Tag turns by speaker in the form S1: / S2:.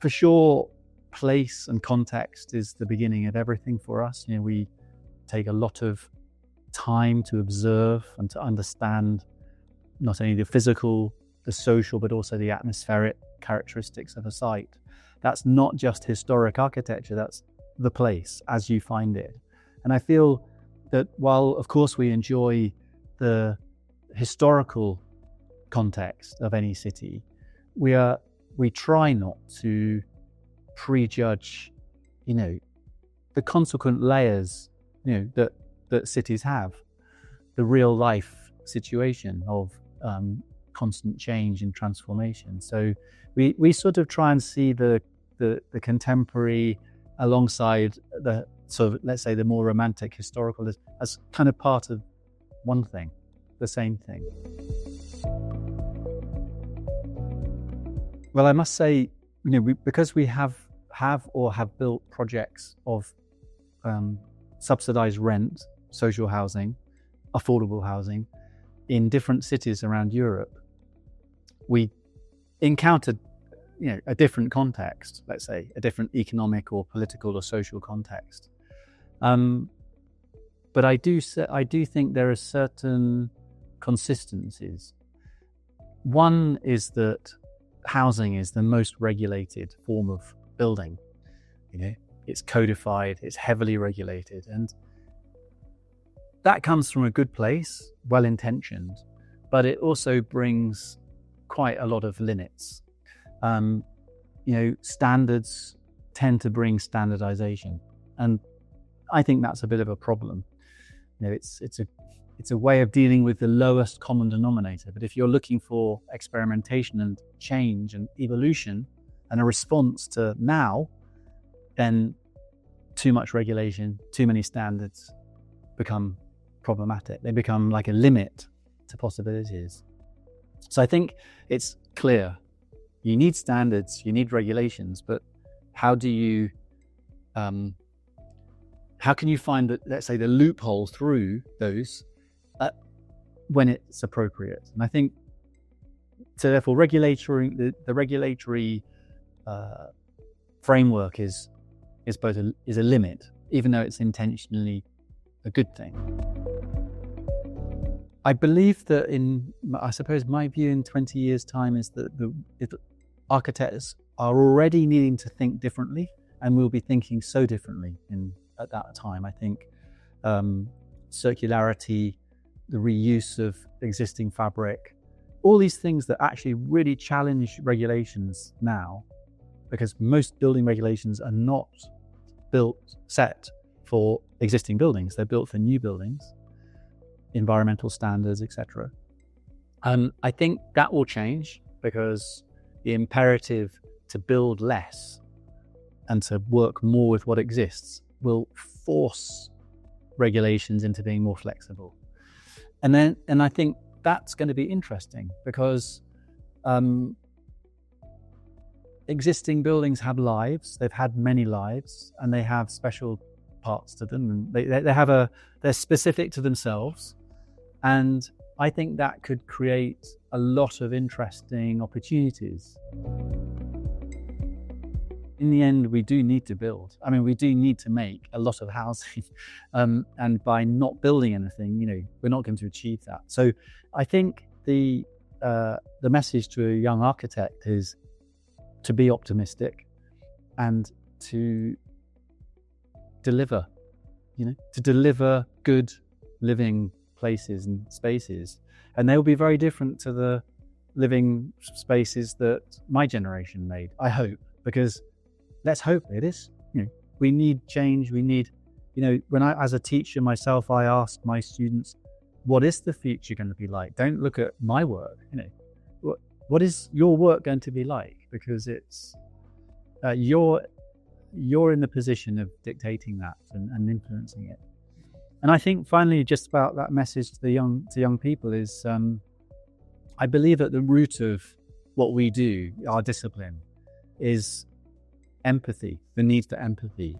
S1: For sure, place and context is the beginning of everything for us. We take a lot of time to observe and to understand not only the physical, the social, but also the atmospheric characteristics of a site. That's not just historic architecture, that's the place as you find it. And I feel that while, of course, we enjoy the historical context of any city, we try not to prejudge, the consequent layers, that cities have, the real life situation of constant change and transformation. So we sort of try and see the contemporary alongside the sort of, let's say, the more romantic historical as kind of part of one thing, the same thing. Well, I must say, because we have built projects of subsidized rent, social housing, affordable housing in different cities around Europe, we encountered, a different context, let's say, a different economic or political or social context. But I do think there are certain consistencies. One is that housing is the most regulated form of building. It's codified, it's heavily regulated, and that comes from a good place, well-intentioned, but it also brings quite a lot of limits. Standards tend to bring standardization, and I think that's a bit of a problem. It's a way of dealing with the lowest common denominator. But if you're looking for experimentation and change and evolution and a response to now, then too much regulation, too many standards become problematic. They become like a limit to possibilities. So I think it's clear. You need standards, you need regulations, but how can you find let's say, the loophole through those when it's appropriate? And I think, so therefore, the regulatory framework is a limit, even though it's intentionally a good thing. I believe that I suppose my view in 20 years' time is that the architects are already needing to think differently, and will be thinking so differently at that time. I think circularity, the reuse of existing fabric, all these things that actually really challenge regulations now, because most building regulations are not set for existing buildings. They're built for new buildings, environmental standards, etc. I think that will change, because the imperative to build less and to work more with what exists will force regulations into being more flexible. And I think that's going to be interesting, because existing buildings have lives. They've had many lives, and they have special parts to them, and they're specific to themselves. And I think that could create a lot of interesting opportunities. In the end, we do need to build. We do need to make a lot of housing. And by not building anything, we're not going to achieve that. So I think the message to a young architect is to be optimistic and to deliver, to deliver good living places and spaces. And they will be very different to the living spaces that my generation made, I hope, because let's hope it is. We need change. We need, when as a teacher myself, I ask my students, what is the future going to be like? Don't look at my work. What is your work going to be like? Because it's you're in the position of dictating that and influencing it. And I think finally, just about that message to young people is, I believe at the root of what we do, our discipline, is empathy, the need for empathy.